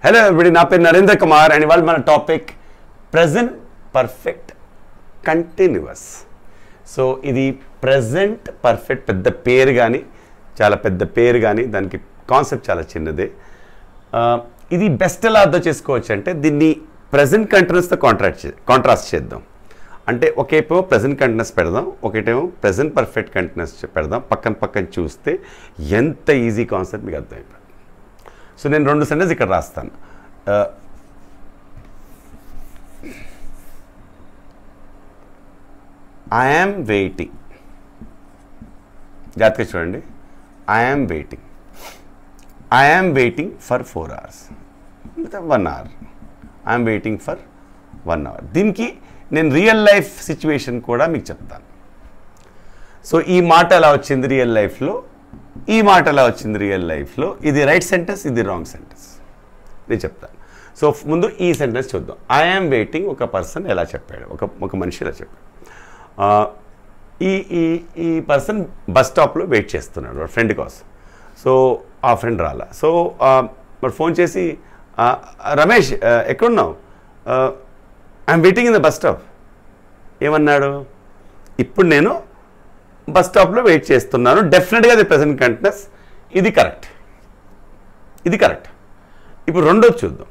Hello everybody, నా పేరు Narendra Kumar and ఇవాళ మన topic present perfect continuous. So ఇది ప్రెజెంట్ పర్ఫెక్ట్ పెద్ద పేరు కానీ చాలా పెద్ద పేరు కానీ దానికి కాన్సెప్ట్ చాలా చిన్నదే. ఇది బెస్ట్ ఎలా అర్థం చేసుకోవచ్చు అంటే దీన్ని ప్రెజెంట్ కంటిన్యూస్తో కాంట్రాస్ట్ చేద్దాం. అంటే ఒకేపో ప్రెజెంట్ కంటిన్యూస్ పెడదాం, ఒకటేమో ప్రెజెంట్ పర్ఫెక్ట్ కంటిన్యూస్ పెడదాం. పక్కన చూస్తే ఎంత ఈజీ కాన్సెప్ట్ మీకు అర్థమైపోతుంది. సో నేను 2 సెంటెన్స్ ఇక్కడ రాస్తాను. I am waiting. జాగ్రత్తగా చూడండి. I am waiting. I am waiting for 4 hours, 1 hour. I am waiting for 1 hour. దీనికి నేను రియల్ లైఫ్ సిచ్యువేషన్ కూడా మీకు చెప్తాను. సో ఈ మాట ఎలా వచ్చింది రియల్ లైఫ్లో, ఈ మాట ఎలా వచ్చింది రియల్ లైఫ్లో, ఇది రైట్ సెంటెన్స్, ఇది రాంగ్ సెంటెన్స్ నేను చెప్తాను. సో ముందు ఈ సెంటెన్స్ చూద్దాం. ఐ యామ్ వెయిటింగ్ ఒక పర్సన్ ఎలా చెప్పాడు, ఒక మనిషి ఎలా చెప్పాడు. ఈ పర్సన్ బస్ స్టాప్లో వెయిట్ చేస్తున్నాడు వాడు ఫ్రెండ్ కోసం. సో ఆ ఫ్రెండ్ రాలా. సో వాడు ఫోన్ చేసి రమేష్ ఎక్కడున్నావు, I'm waiting in the bus stop. ఏమన్నాడు, ఇప్పుడు నేను బస్ స్టాప్లో వెయిట్ చేస్తున్నాను. డెఫినెట్గా అది ప్రెజెంట్ కంటిన్యూస్, ఇది కరెక్ట్, ఇది కరెక్ట్. ఇప్పుడు రెండోది చూద్దాం.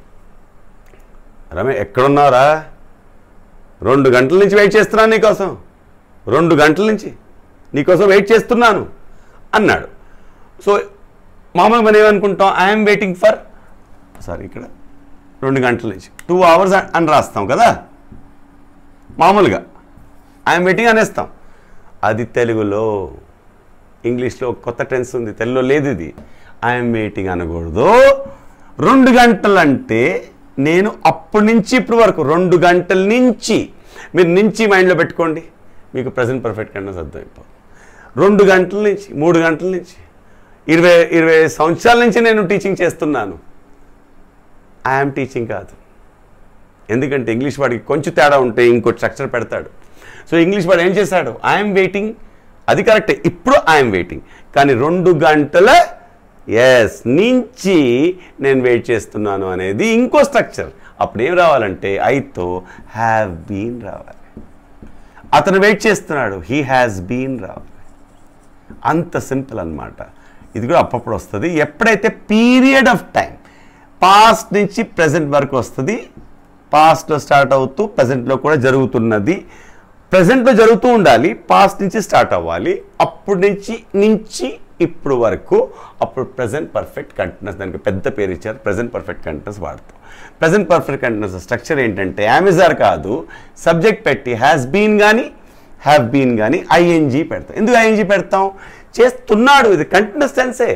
రమేష్ ఎక్కడున్నారా, 2 గంటల నుంచి వెయిట్ చేస్తున్నాను నీకోసం, 2 గంటల నుంచి నీకోసం వెయిట్ చేస్తున్నాను అన్నాడు. సో మామూలుగా మనం ఏమనుకుంటాం, ఐఎమ్ వెయిటింగ్ ఫర్ ఇక్కడ 2 గంటల నుంచి 2 hours అని రాస్తాం కదా మామూలుగా. ఐఎమ్ వెయిటింగ్ అనేస్తాం. అది తెలుగులో, ఇంగ్లీష్లో కొత్త టెన్స్ ఉంది, తెలుగులో లేదు. ఇది ఐఎమ్ వెయిటింగ్ అనకూడదు. 2 గంటలంటే నేను అప్పటి నుంచి ఇప్పటి వరకు 2 గంటల నుంచి, మీరు నుంచి మైండ్లో పెట్టుకోండి, మీకు ప్రెజెంట్ పర్ఫెక్ట్ కంటెన్స్ అర్థమైపోతుంది. 2 గంటల నుంచి, 3 గంటల నుంచి, 20 సంవత్సరాల నుంచి నేను టీచింగ్ చేస్తున్నాను. ఐఎమ్ టీచింగ్ కాదు. ఎందుకంటే ఇంగ్లీష్ వాడికి కొంచెం తేడా ఉంటే ఇంకో స్ట్రక్చర్ పెడతాడు. సో ఇంగ్లీష్ వాడు ఏం చేశాడు, ఐఎమ్ వెయిటింగ్, అది కరెక్టే, ఇప్పుడు ఐఎమ్ వెయిటింగ్. కానీ 2 గంటల నుంచి నేను వెయిట్ చేస్తున్నాను అనేది ఇంకో స్ట్రక్చర్. అప్పుడు ఏం రావాలంటే ఐతో హ్యావ్ బీన్ రావాలి. అతను వెయిట్ చేస్తున్నాడు, హీ హ్యాస్ బీన్ రావాలి. అంత సింపుల్ అన్నమాట. ఇది కూడా అప్పుడప్పుడు వస్తుంది. ఎప్పుడైతే పీరియడ్ ఆఫ్ టైం పాస్ట్ నుంచి ప్రజెంట్ వరకు వస్తుంది, పాస్ట్లో స్టార్ట్ అవుతూ ప్రజెంట్లో కూడా జరుగుతున్నది, ప్రజెంట్లో జరుగుతూ ఉండాలి, పాస్ట్ నుంచి స్టార్ట్ అవ్వాలి, అప్పుడు నుంచి ఇప్పుడు వరకు, అప్పుడు ప్రెజెంట్ పర్ఫెక్ట్ కంటిన్యూస్. దానికి పెద్ద పేరు ఇచ్చారు, ప్రెజెంట్ పర్ఫెక్ట్ కంటిన్యూస్ వాడతాం. ప్రెజెంట్ పర్ఫెక్ట్ కంటిన్యూస్ స్ట్రక్చర్ ఏంటంటే అమెజార్ కాదు, సబ్జెక్ట్ పెట్టి హ్యాస్ బీన్ కానీ హ్యావ్ బీన్ కానీ ఐఎన్జీ పెడతాం. ఎందుకు ఐఎన్జీ పెడతాం, చేస్తున్నాడు, ఇది కంటిన్యూస్ టెన్సే.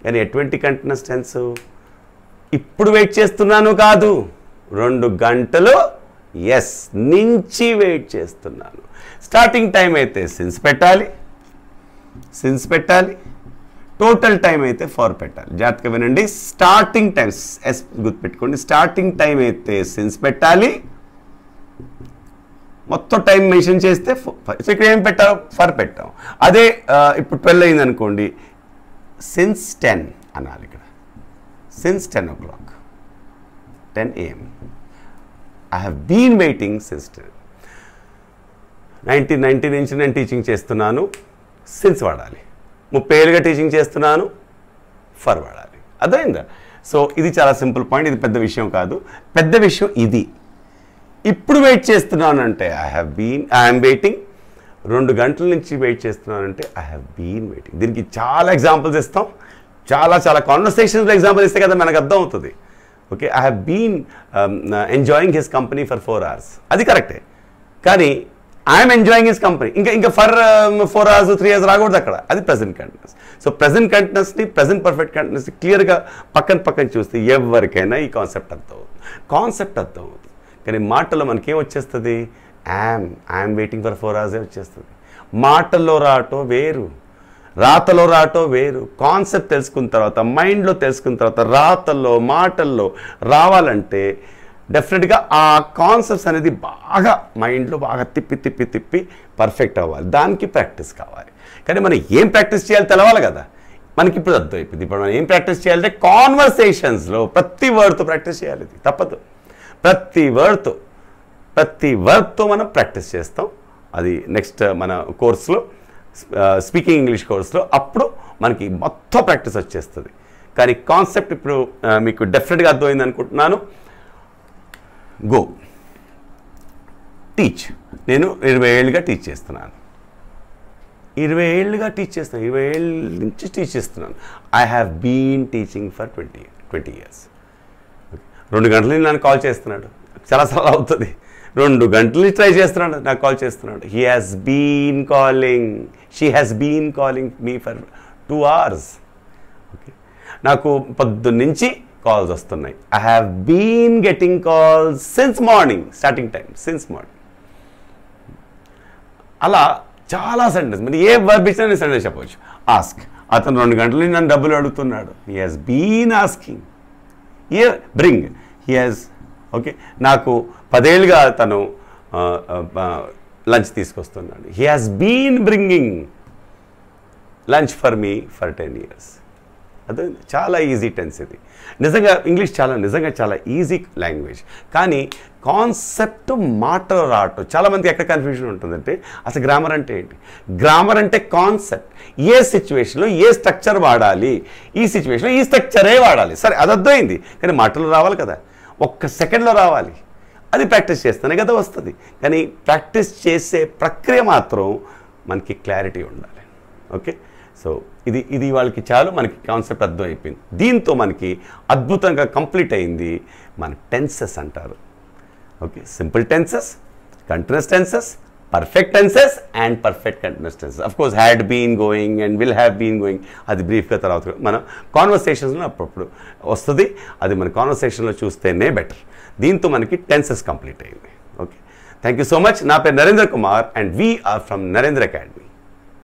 కానీ ఎటువంటి కంటిన్యూస్ టెన్స్, ఇప్పుడు వెయిట్ చేస్తున్నాను కాదు, 2 గంటలు నుంచి వెయిట్ చేస్తున్నాను. స్టార్టింగ్ టైం అయితే సిన్స్ పెట్టాలి, టోటల్ టైం అయితే ఫార్ పెట్టాలి. జాగ్రత్తగా వినండి. స్టార్టింగ్ టైం గుర్తుపెట్టుకోండి. స్టార్టింగ్ టైం అయితే సిన్స్ పెట్టాలి, మొత్తం టైం మెన్షన్ చేస్తే ఇక్కడ ఏం పెట్టాం, ఫర్ పెట్టాం. అదే ఇప్పుడు 12 అయింది అనుకోండి, సిన్స్ 10 అనాలి. ఇక్కడ since 10 o'clock, 10 AM. I have been waiting since 1990 నుంచి నేను టీచింగ్ చేస్తున్నాను, సిన్స్ వాడాలి. 30 ఏళ్ళుగా టీచింగ్ చేస్తున్నాను, ఫర్ వాడాలి. అర్థమైందా? సో ఇది చాలా సింపుల్ పాయింట్, ఇది పెద్ద విషయం కాదు. పెద్ద విషయం ఇది. ఇప్పుడు వెయిట్ చేస్తున్నాను అంటే ఐఎమ్ వెయిటింగ్. 2 గంటల నుంచి వెయిట్ చేస్తున్నానంటే ఐ హ్యావ్ బీన్ వెయిటింగ్. దీనికి చాలా ఎగ్జాంపుల్స్ ఇస్తాం, చాలా కాన్వర్సేషన్స్లో ఎగ్జాంపుల్ ఇస్తే కదా మనకు అర్థం అవుతుంది. Okay, I have been enjoying his company for 4 hours, అది కరెక్టే. కానీ ఐఎమ్ ఎంజాయింగ్ హిస్ కంపెనీ, ఇంకా ఫర్ 4 hours 3 hours రాకూడదు అక్కడ, అది ప్రెజెంట్ కంటిన్యూస్. సో ప్రెజెంట్ కంటిన్యూస్ని, ప్రెజెంట్ పర్ఫెక్ట్ కంటిన్యూస్ని క్లియర్గా పక్కన చూస్తే ఎవరికైనా ఈ కాన్సెప్ట్ అర్థమవుతుంది. కానీ మాటల్లో మనకేం వచ్చేస్తుంది, ఐఎమ్ వెయిటింగ్ ఫర్ 4 hours వచ్చేస్తుంది. మాటల్లో రావటం వేరు, రాతలో రావటం వేరు. కాన్సెప్ట్ తెలుసుకున్న తర్వాత, మైండ్లో తెలుసుకున్న తర్వాత, రాతల్లో మాటల్లో రావాలంటే డెఫినెట్గా ఆ కాన్సెప్ట్స్ అనేది బాగా మైండ్లో బాగా తిప్పి పర్ఫెక్ట్ అవ్వాలి. దానికి ప్రాక్టీస్ కావాలి. కానీ మనం ఏం ప్రాక్టీస్ చేయాలి తెలవాలి కదా. మనకి ఇప్పుడు అర్థమైపోయింది. ఇప్పుడు మనం ఏం ప్రాక్టీస్ చేయాలంటే కాన్వర్సేషన్స్లో ప్రతి వర్డ్తో ప్రాక్టీస్ చేయాలి. ఇది తప్పదు. ప్రతి వర్డ్తో మనం ప్రాక్టీస్ చేస్తాం. అది నెక్స్ట్ మన కోర్సులో, స్పీకింగ్ ఇంగ్లీష్ కోర్సులో, అప్పుడు మనకి మొత్తం ప్రాక్టీస్ వచ్చేస్తుంది. కానీ కాన్సెప్ట్ ఇప్పుడు మీకు డెఫినెట్గా అర్థమైంది అనుకుంటున్నాను. Go teach. నేను 20 ఏళ్ళుగా టీచ్ చేస్తున్నాను. 20 ఏళ్ళుగా టీచ్ చేస్తున్నాను. 20 ఏళ్ళ నుంచి టీచ్ చేస్తున్నాను. I have been teaching for 20 years. 2 గంటల నుంచి నన్ను కాల్ చేస్తున్నాడు. చాలాసార్లు అవుతుంది. 2 గంటల నుంచి ట్రై చేస్తున్నాడు, నాకు కాల్ చేస్తున్నాడు. He has been calling, she has been calling me for 2 hours. Okay, నాకు పొద్దున్నుంచి కాల్స్ వస్తున్నాయి. I have been getting calls since morning, starting time since morning. అలా చాలా సెంటెన్స్, మరి ఏ వర్బ్ ఇచ్చినా నేను సెంటెన్స్ చెప్పవచ్చు. ఆస్క్. అతను 2 గంటల నుంచి నన్ను డబ్బులు అడుగుతున్నాడు. He has been asking. Bring. He has, okay, నాకు 10 ఏళ్ళుగా తను లంచ్ తీసుకొస్తున్నాడు. He has been bringing lunch for me for 10 years. అదే చాలా ఈజీ టెన్స్ ఇది. నిజంగా ఇంగ్లీష్ నిజంగా చాలా ఈజీ లాంగ్వేజ్. కానీ కాన్సెప్ట్ మాటలు రావటం చాలామందికి ఎక్కడ కన్ఫ్యూజన్ ఉంటుందంటే, అసలు గ్రామర్ అంటే ఏంటి? గ్రామర్ అంటే కాన్సెప్ట్. ఏ సిచ్యువేషన్లో ఏ స్ట్రక్చర్ వాడాలి, ఈ సిచ్యువేషన్లో ఈ స్ట్రక్చరే వాడాలి. సరే, అది అర్థమైంది. కానీ మాటలు రావాలి కదా, 1 సెకండ్లో రావాలి. అది ప్రాక్టీస్ చేస్తేనే కదా వస్తుంది. కానీ ప్రాక్టీస్ చేసే ప్రక్రియ మాత్రం మనకి క్లారిటీ ఉండాలి. ఓకే, సో ఇది వాళ్ళకి చాలు, మనకి కాన్సెప్ట్ అర్థం అయిపోయింది. దీంతో మనకి అద్భుతంగా కంప్లీట్ అయింది మన టెన్సెస్ అంటారు. Okay, simple tenses, continuous tenses, perfect tenses and perfect continuous tenses. Of course had been going and will have been going, అది బ్రీఫ్గా తర్వాత మన కాన్వర్సేషన్స్లో అప్పుడప్పుడు వస్తుంది. అది మన కాన్వర్సేషన్లో చూస్తేనే బెటర్. దీంతో మనకి టెన్సెస్ కంప్లీట్ అయింది. Okay, thank you so much. నా పేరు Narendra Kumar and we are from Narendra academy.